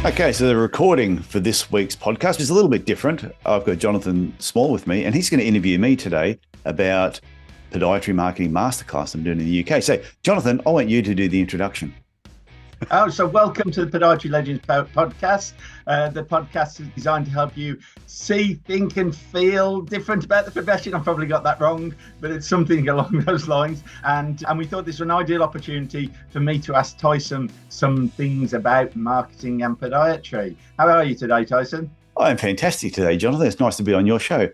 Okay, so the recording for this week's podcast is a little bit different. I've got Jonathan Small with me, and he's going to interview me today about Podiatry Marketing Masterclass I'm doing in the UK. So, Jonathan, I want you to do the introduction. So welcome to the Podiatry Legends podcast. The podcast is designed to help you see, think and feel different about the profession. I've probably got that wrong, but it's something along those lines. And we thought this was an ideal opportunity for me to ask Tyson some things about marketing and podiatry. How are you today, Tyson? I'm fantastic today, Jonathan. It's nice to be on your show.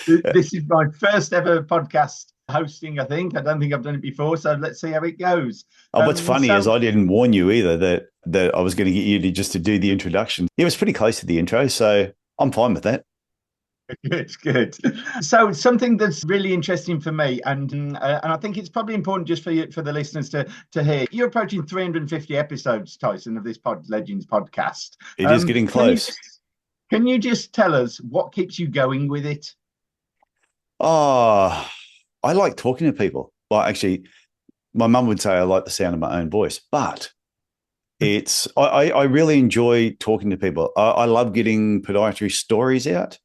This is my first ever podcast hosting, I think. I don't think I've done it before, so let's see how it goes. What's funny is I didn't warn you either that I was going to get you to do the introduction. It was pretty close to the intro, so I'm fine with that. Good. So something that's really interesting for me, and I think it's probably important just for the listeners to hear. You're approaching 350 episodes, Tyson, of this Legends podcast. It is getting close. Can you just tell us what keeps you going with it? Oh, I like talking to people. Well, actually, my mum would say I like the sound of my own voice, but I really enjoy talking to people. I love getting podiatry stories out.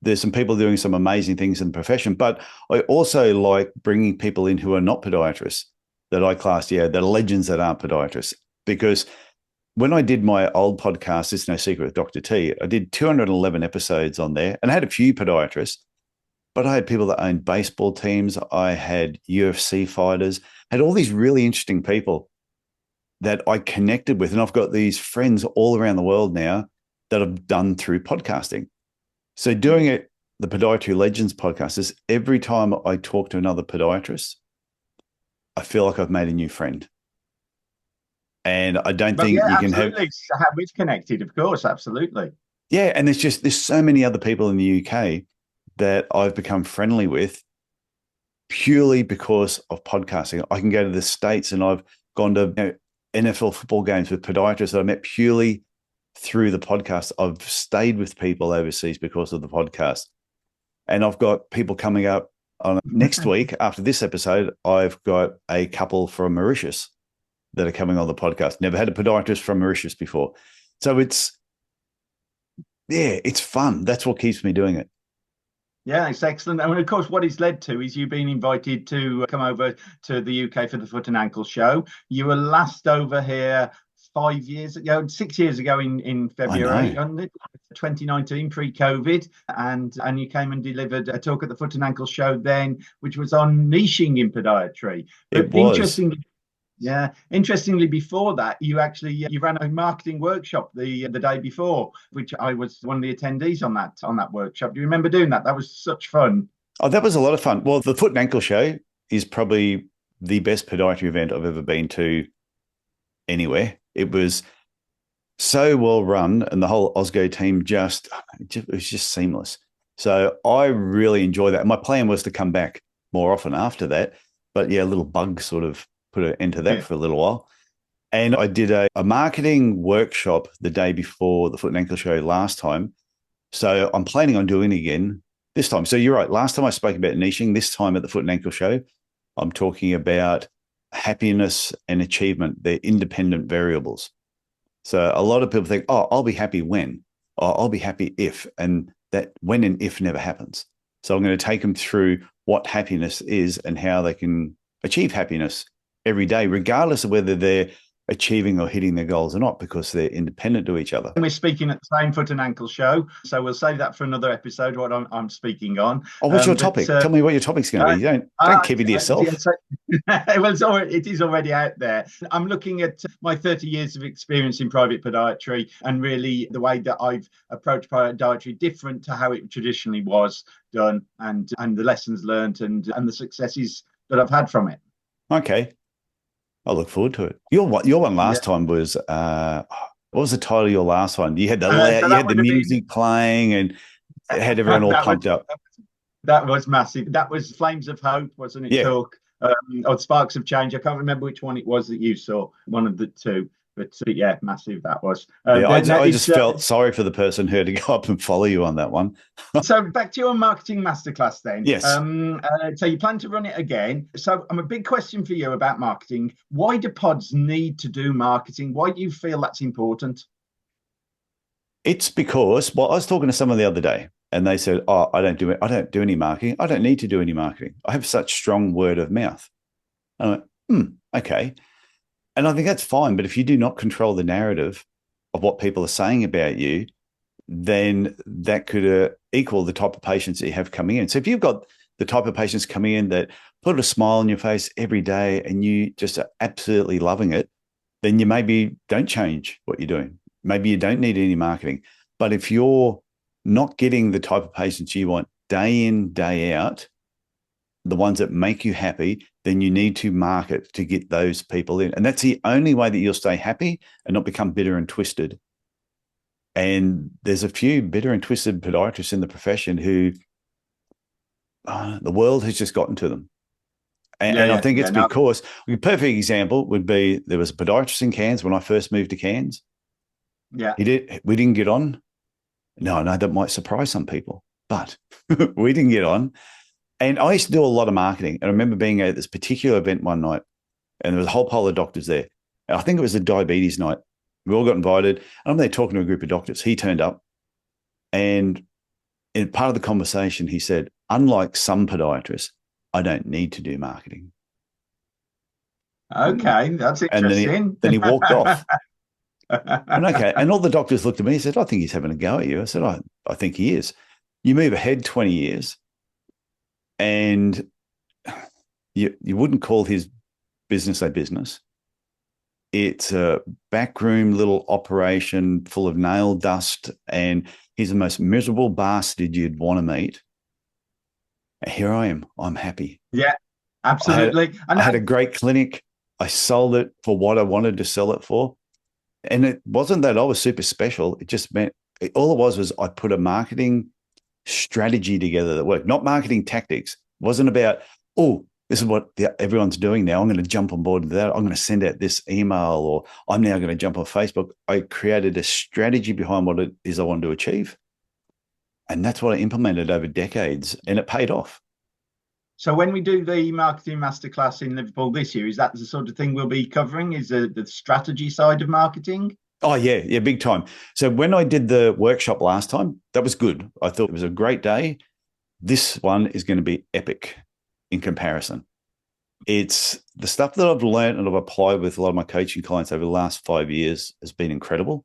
There's some people doing some amazing things in the profession, but I also like bringing people in who are not podiatrists that I class, the legends that aren't podiatrists. Because when I did my old podcast, It's No Secret with Dr. T, I did 211 episodes on there, and I had a few podiatrists, but I had people that owned baseball teams. I had UFC fighters, had all these really interesting people that I connected with. And I've got these friends all around the world now that I've done through podcasting. So doing it, the Podiatry Legends podcast, is every time I talk to another podiatrist, I feel like I've made a new friend. And I don't think you can have... How we've connected, of course, absolutely. Yeah, and there's so many other people in the UK that I've become friendly with purely because of podcasting. I can go to the States and I've gone to NFL football games with podiatrists that I met purely through the podcast. I've stayed with people overseas because of the podcast. And I've got people coming up on next week after this episode. I've got a couple from Mauritius that are coming on the podcast. Never had a podiatrist from Mauritius before. So it's fun. That's what keeps me doing it. Yeah, it's excellent. And of course, what it's led to is you being invited to come over to the UK for the Foot and Ankle show. You were last over here 6 years ago in February, 2019, pre-COVID, and you came and delivered a talk at the Foot and Ankle show then, which was on niching in podiatry. It was. Interestingly, before that, you ran a marketing workshop the day before, which I was one of the attendees on that workshop. Do you remember doing that? That was such fun. Oh, that was a lot of fun. Well, the Foot and Ankle show is probably the best podiatry event I've ever been to anywhere. It was so well run, and the whole Osgo team it was just seamless. So I really enjoy that. My plan was to come back more often after that, but a little bug sort of put an end to that for a little while. And I did a marketing workshop the day before the Foot and Ankle show last time. So I'm planning on doing it again this time. So you're right. Last time I spoke about niching. This time at the Foot and Ankle show, I'm talking about happiness and achievement. They're independent variables. So a lot of people think, oh, I'll be happy when, or I'll be happy if, and that when and if never happens. So I'm going to take them through what happiness is and how they can achieve happiness every day, regardless of whether they're achieving or hitting their goals or not, because they're independent to each other. And we're speaking at the same Foot and Ankle show, so we'll save that for another episode, what I'm speaking on. Oh, what's your topic? Tell me what your topic's going to be. Don't keep it to yourself. Well, it is already out there. I'm looking at my 30 years of experience in private podiatry, and really the way that I've approached podiatry different to how it traditionally was done, and the lessons learned and the successes that I've had from it. Okay. I look forward to it. Your one last time was what was the title of your last one? You had the music playing and it had everyone all pumped up. That was massive. That was Flames of Hope, wasn't it? Yeah. Talk or Sparks of Change. I can't remember which one it was that you saw. One of the two. But yeah, massive that was. Yeah, I just felt sorry for the person who had to go up and follow you on that one. So back to your marketing masterclass then. Yes. So you plan to run it again. So a big question for you about marketing. Why do pods need to do marketing? Why do you feel that's important? It's because, well, I was talking to someone the other day and they said, "Oh, I don't do any marketing. I don't need to do any marketing. I have such strong word of mouth." And I went, okay. And I think that's fine. But if you do not control the narrative of what people are saying about you, then that could equal the type of patients that you have coming in. So if you've got the type of patients coming in that put a smile on your face every day and you just are absolutely loving it, then you maybe don't change what you're doing. Maybe you don't need any marketing. But if you're not getting the type of patients you want day in, day out, the ones that make you happy, then you need to market to get those people in. And that's the only way that you'll stay happy and not become bitter and twisted. And there's a few bitter and twisted podiatrists in the profession who the world has just gotten to them. And I think it's because a perfect example would be there was a podiatrist in Cairns when I first moved to Cairns. Yeah. We didn't get on. No, I know that might surprise some people, but we didn't get on. And I used to do a lot of marketing. And I remember being at this particular event one night, and there was a whole pile of doctors there. And I think it was a diabetes night. We all got invited. And I'm there talking to a group of doctors. He turned up, and in part of the conversation, he said, "Unlike some podiatrists, I don't need to do marketing." Okay, that's interesting. And then he walked off. And okay. And all the doctors looked at me and said, "I think he's having a go at you." I said, I think he is. You move ahead 20 years and you wouldn't call his business a business. It's a backroom little operation full of nail dust, and he's the most miserable bastard you'd want to meet. And here I am. I'm happy. Yeah, absolutely. I had a great clinic. I sold it for what I wanted to sell it for. And it wasn't that I was super special. It just meant all it was I put a marketing strategy together that worked, not marketing tactics. It wasn't about, oh, this is what everyone's doing now. I'm going to jump on board with that. I'm going to send out this email, or I'm now going to jump on Facebook. I created a strategy behind what it is I wanted to achieve. And that's what I implemented over decades, and it paid off. So when we do the marketing masterclass in Liverpool this year, is that the sort of thing we'll be covering? Is the strategy side of marketing? Oh, yeah, big time. So when I did the workshop last time, that was good. I thought it was a great day. This one is going to be epic in comparison. It's the stuff that I've learned and I've applied with a lot of my coaching clients over the last 5 years has been incredible.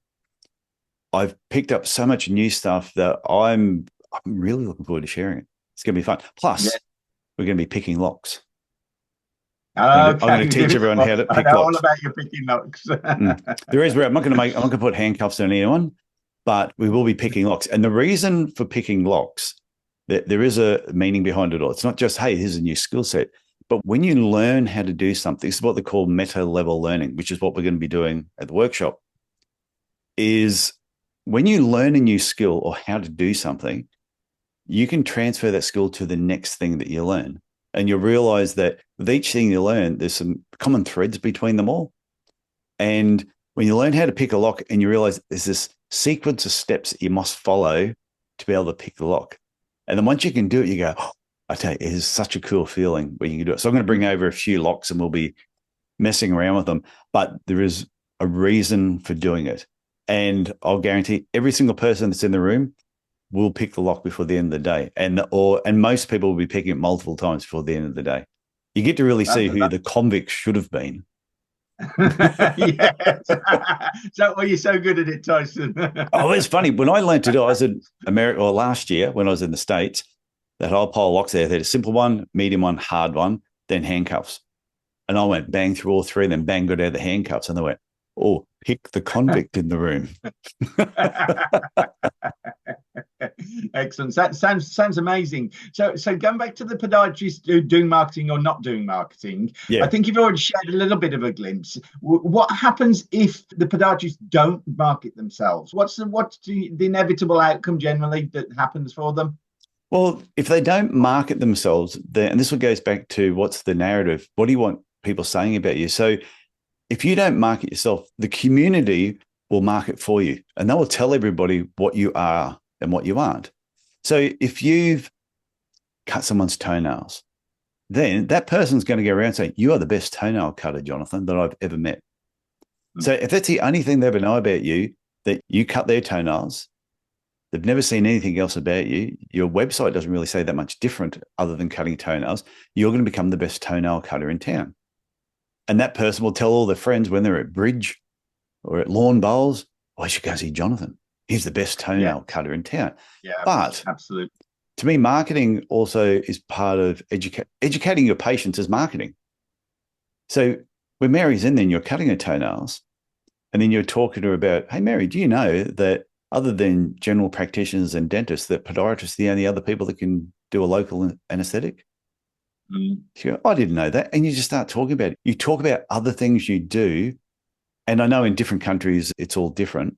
I've picked up so much new stuff that I'm really looking forward to sharing it. It's going to be fun. Plus, we're going to be picking locks. I'm going to teach everyone how to pick locks. All about your picking locks. There is where I'm not going to put handcuffs on anyone, but we will be picking locks. And the reason for picking locks, there is a meaning behind it all. It's not just, hey, here's a new skill set. But when you learn how to do something, this is what they call meta-level learning, which is what we're going to be doing at the workshop, is when you learn a new skill or how to do something, you can transfer that skill to the next thing that you learn. And you'll realize that with each thing you learn, there's some common threads between them all. And when you learn how to pick a lock and you realize there's this sequence of steps that you must follow to be able to pick the lock. And then once you can do it, you go, oh, I tell you, it is such a cool feeling when you can do it. So I'm going to bring over a few locks and we'll be messing around with them. But there is a reason for doing it. And I'll guarantee every single person that's in the room will pick the lock before the end of the day. And most people will be picking it multiple times before the end of the day. You get to really see who the convict should have been. Yes. So why are you so good at it, Tyson? Oh, it's funny. When I learned to do it, I was in America, or last year when I was in the States, that whole pile of locks there, they had a simple one, medium one, hard one, then handcuffs. And I went bang through all three, then bang, got out the handcuffs. And they went, oh, pick the convict in the room. Excellent. That sounds amazing. So going back to the podiatrists doing marketing or not doing marketing, I think you've already shared a little bit of a glimpse. What happens if the podiatrists don't market themselves? What's the inevitable outcome generally that happens for them? Well, if they don't market themselves, and this one goes back to what's the narrative? What do you want people saying about you? So If you don't market yourself, the community will market for you, and they will tell everybody what you are and what you aren't. So if you've cut someone's toenails, then that person's going to go around saying, you are the best toenail cutter, Jonathan, that I've ever met. So if that's the only thing they ever know about you, that you cut their toenails, they've never seen anything else about you, your website doesn't really say that much different other than cutting toenails, you're going to become the best toenail cutter in town. And that person will tell all their friends when they're at bridge or at lawn bowls, oh, I should go see Jonathan. He's the best toenail cutter in town. Yeah, but absolutely. To me, marketing also is part of educating your patients as marketing. So when Mary's in there and you're cutting her toenails, and then you're talking to her about, hey, Mary, do you know that other than general practitioners and dentists, that podiatrists are the only other people that can do a local anesthetic? She goes, I didn't know that. And you just start talking about it. You talk about other things you do. And I know in different countries, it's all different.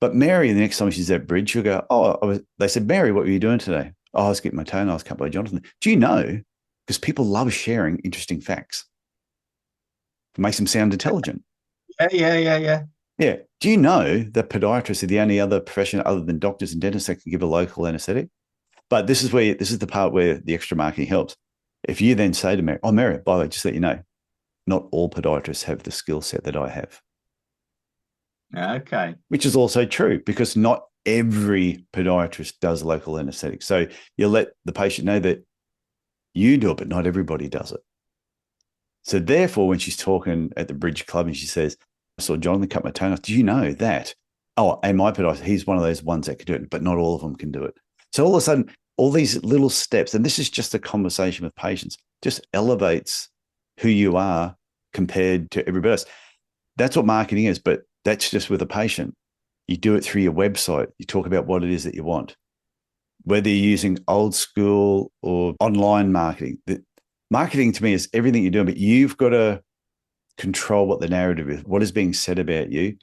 But Mary, the next time she's at bridge, she'll go, they said, Mary, what were you doing today? Oh, I was getting my toenails cut by Jonathan. Do you know? Because people love sharing interesting facts. It makes them sound intelligent. Yeah. Do you know that podiatrists are the only other profession other than doctors and dentists that can give a local anesthetic? But this is the part where the extra marketing helps. If you then say to Mary, oh, Mary, by the way, just so you know, not all podiatrists have the skill set that I have. Okay. Which is also true, because not every podiatrist does local anesthetic. So you let the patient know that you do it, but not everybody does it. So therefore, when she's talking at the Bridge Club and she says, I saw Jonathan cut my toenails, do you know that? Oh, and my podiatrist, he's one of those ones that can do it, but not all of them can do it. So all of a sudden, all these little steps, and this is just a conversation with patients, just elevates who you are compared to everybody else. That's what marketing is, but that's just with a patient. You do it through your website. You talk about what it is that you want, whether you're using old school or online marketing. Marketing to me is everything you're doing, but you've got to control what the narrative is, what is being said about you,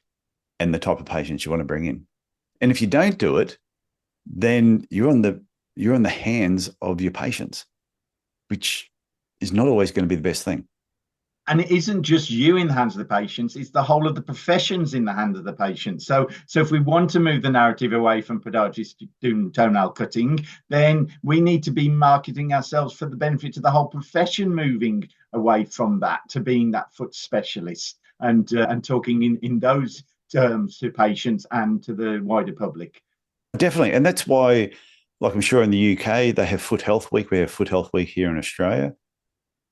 and the type of patients you want to bring in. And if you don't do it, then you're on the hands of your patients, which is not always going to be the best thing. And it isn't just you in the hands of the patients, it's the whole of the professions in the hands of the patients. So if we want to move the narrative away from podiatrists doing toenail cutting, then we need to be marketing ourselves for the benefit of the whole profession, moving away from that to being that foot specialist and talking in those terms to patients and to the wider public. Definitely. And that's why, like I'm sure in the UK, they have Foot Health Week. We have Foot Health Week here in Australia.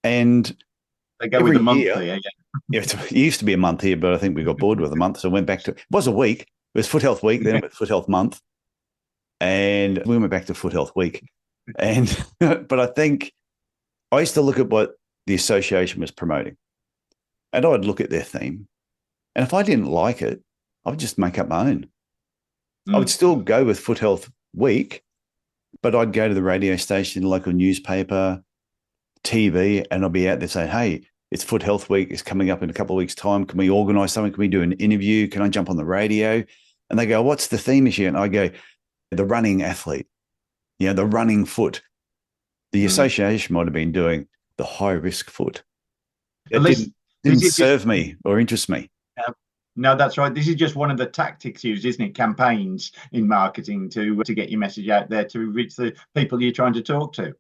And they go with a month here. It used to be a month here, but I think we got bored with a month. So went back to, it was a week. It was Foot Health Week, then it was Foot Health Month. And we went back to Foot Health Week. And, but I think I used to look at what the association was promoting. And I'd look at their theme. And if I didn't like it, I would just make up my own. I would still go with Foot Health Week, but I'd go to the radio station, local newspaper, TV, and I'll be out there saying, hey, it's Foot Health Week. It's coming up in a couple of weeks' time. Can we organise something? Can we do an interview? Can I jump on the radio? And they go, what's the theme this year? And I go, the running athlete, the running foot. The association might have been doing the high-risk foot. It didn't serve me or interest me. No, that's right. This is just one of the tactics used, isn't it? Campaigns in marketing to get your message out there to reach the people you're trying to talk to.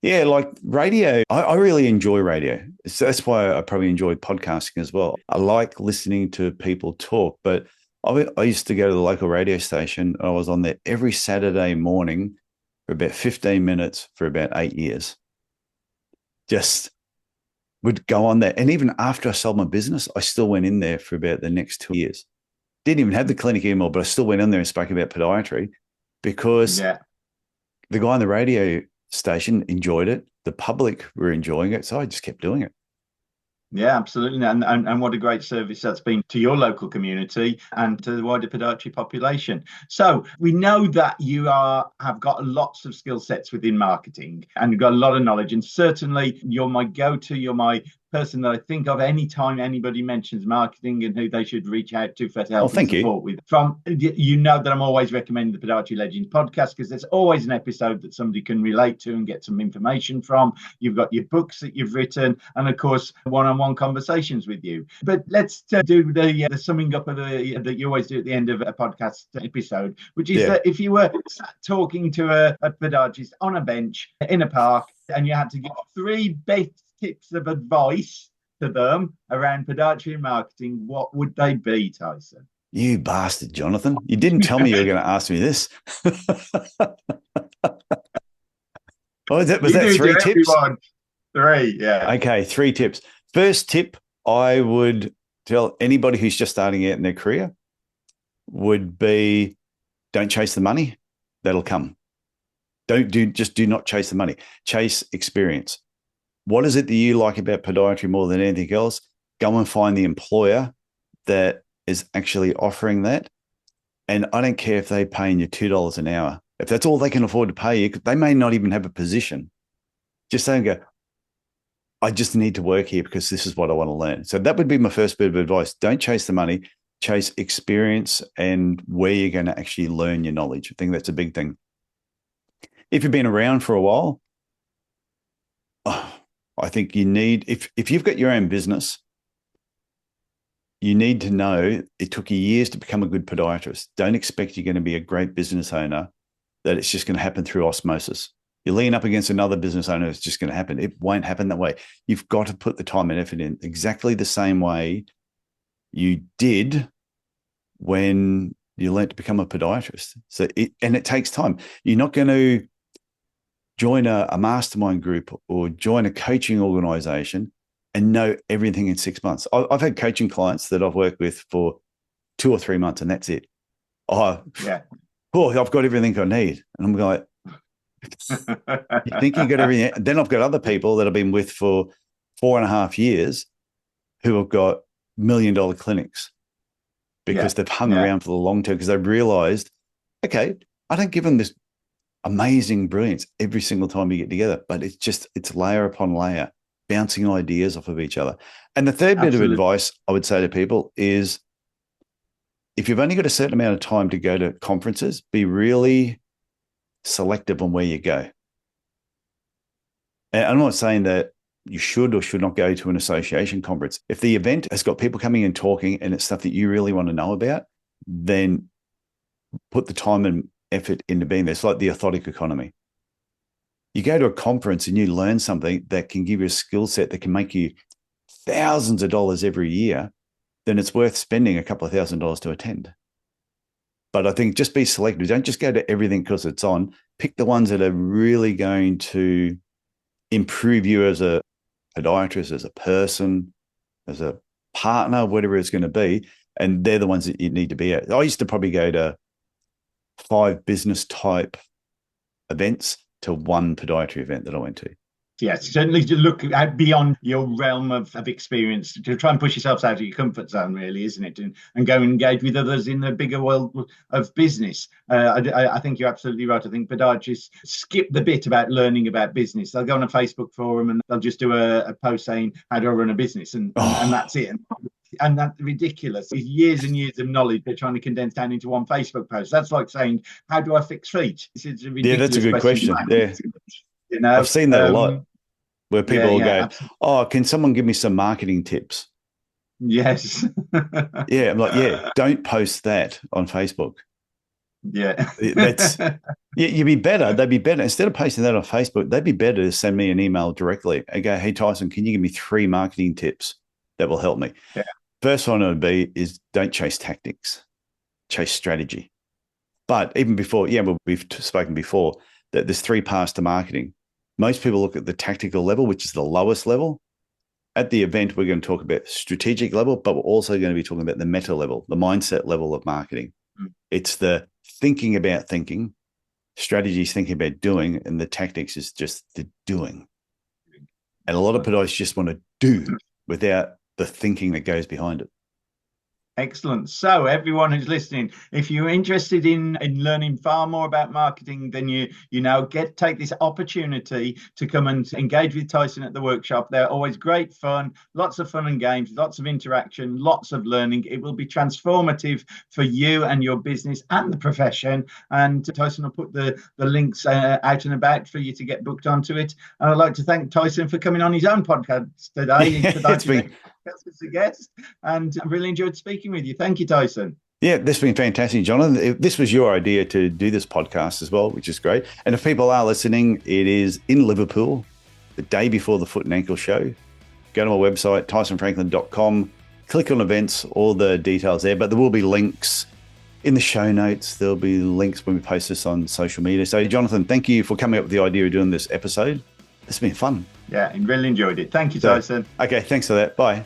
Yeah, like radio. I really enjoy radio. So that's why I probably enjoy podcasting as well. I like listening to people talk, but I used to go to the local radio station. I was on there every Saturday morning for about 15 minutes for about 8 years. Just would go on there. And even after I sold my business, I still went in there for about the next 2 years. Didn't even have the clinic anymore, but I still went in there and spoke about podiatry because the guy on the radio station enjoyed it. The public were enjoying it. So I just kept doing it. Yeah, absolutely. And what a great service that's been to your local community and to the wider podiatry population. So we know that you have got lots of skill sets within marketing and you've got a lot of knowledge. And certainly you're my go-to, you're my person that I think of any time anybody mentions marketing and who they should reach out to for Oh, help and thank you. support with. From you know that I'm always recommending the Podiatry Legends podcast because there's always an episode that somebody can relate to and get some information from. You've got your books that you've written, and of course, one-on-one conversations with you. But let's do the summing up of that you always do at the end of a podcast episode, which is that if you were talking to a podiatrist on a bench in a park and you had to give 3 best tips of advice to them around podiatry and marketing, what would they be, Tyson? You bastard, Jonathan. You didn't tell me you were going to ask me this. Was that 3 tips? Everyone. 3, yeah. Okay, 3 tips. First tip I would tell anybody who's just starting out in their career would be, don't chase the money. That'll come. Just do not chase the money. Chase experience. What is it that you like about podiatry more than anything else? Go and find the employer that is actually offering that. And I don't care if they're paying you $2 an hour. If that's all they can afford to pay you, they may not even have a position. Just don't go, I just need to work here because this is what I want to learn. So that would be my first bit of advice. Don't chase the money, chase experience and where you're going to actually learn your knowledge. I think that's a big thing. If you've been around for a while, I think you need, if you've got your own business, you need to know it took you years to become a good podiatrist. Don't expect you're going to be a great business owner, that it's just going to happen through osmosis. You lean up against another business owner, it's just going to happen. It won't happen that way. You've got to put the time and effort in exactly the same way you did when you learned to become a podiatrist. And it takes time. You're not going to join a mastermind group or join a coaching organization and know everything in 6 months. I've had coaching clients that I've worked with for 2 or 3 months and that's it. I've got everything I need. And I'm like, you think you got everything? Then I've got other people that I've been with for 4.5 years who have got $1 million clinics because they've hung around for the long term because they've realized, okay, I don't give them this amazing brilliance every single time we get together, but it's layer upon layer, bouncing ideas off of each other. And the third bit of advice I would say to people is, if you've only got a certain amount of time to go to conferences, be really selective on where you go. And I'm not saying that you should or should not go to an association conference. If the event has got people coming and talking and it's stuff that you really want to know about, then put the time and effort into being there. It's like the orthotic economy. You go to a conference and you learn something that can give you a skill set that can make you thousands of dollars every year, then it's worth spending a couple of $1,000s to attend. But I think just be selective. Don't just go to everything because it's on. Pick the ones that are really going to improve you as a podiatrist, as a person, as a partner, whatever it's going to be. And they're the ones that you need to be at. I used to probably go to 5 business type events to 1 podiatry event that I went to. Yes, certainly to look out beyond your realm of experience, to try and push yourselves out of your comfort zone, really, isn't it? And go and engage with others in the bigger world of business. I think you're absolutely right. I think podiatrists skip the bit about learning about business. They'll go on a Facebook forum and they'll just do a post saying, how do I run a business? And that's it. And that's ridiculous. It's years and years of knowledge they're trying to condense down into one Facebook post. That's like saying, how do I fix feet? It's a ridiculous that's a good question. Yeah. You know, I've seen that a lot where people will go, absolutely. oh, can someone give me some marketing tips? Yes. Yeah. I'm like, don't post that on Facebook. Yeah. You'd be better. They'd be better. Instead of posting that on Facebook, they'd be better to send me an email directly and go, hey, Tyson, can you give me 3 marketing tips that will help me? Yeah. First one would be is don't chase tactics, chase strategy. But even before, we've spoken before that there's 3 paths to marketing. Most people look at the tactical level, which is the lowest level. At the event, we're going to talk about strategic level, but we're also going to be talking about the meta level, the mindset level of marketing. It's the thinking about thinking, strategies thinking about doing, and the tactics is just the doing. And a lot of podiatrists just want to do without the thinking that goes behind it. Excellent. So everyone who's listening, if you're interested in learning far more about marketing, then take this opportunity to come and engage with Tyson at the workshop. They're always great fun, lots of fun and games, lots of interaction, lots of learning. It will be transformative for you and your business and the profession. And Tyson will put the links out and about for you to get booked onto it. And I'd like to thank Tyson for coming on his own podcast today. It's been as a guest, and I really enjoyed speaking with you. Thank you, Tyson. Yeah, this has been fantastic, Jonathan. This was your idea to do this podcast as well, which is great. And if people are listening, it is in Liverpool, the day before the Foot and Ankle Show. Go to my website, tysonfranklin.com, click on events, all the details there, but there will be links in the show notes. There'll be links when we post this on social media. So, Jonathan, thank you for coming up with the idea of doing this episode. It's been fun. Yeah, I really enjoyed it. Thank you, Tyson. Okay, thanks for that. Bye.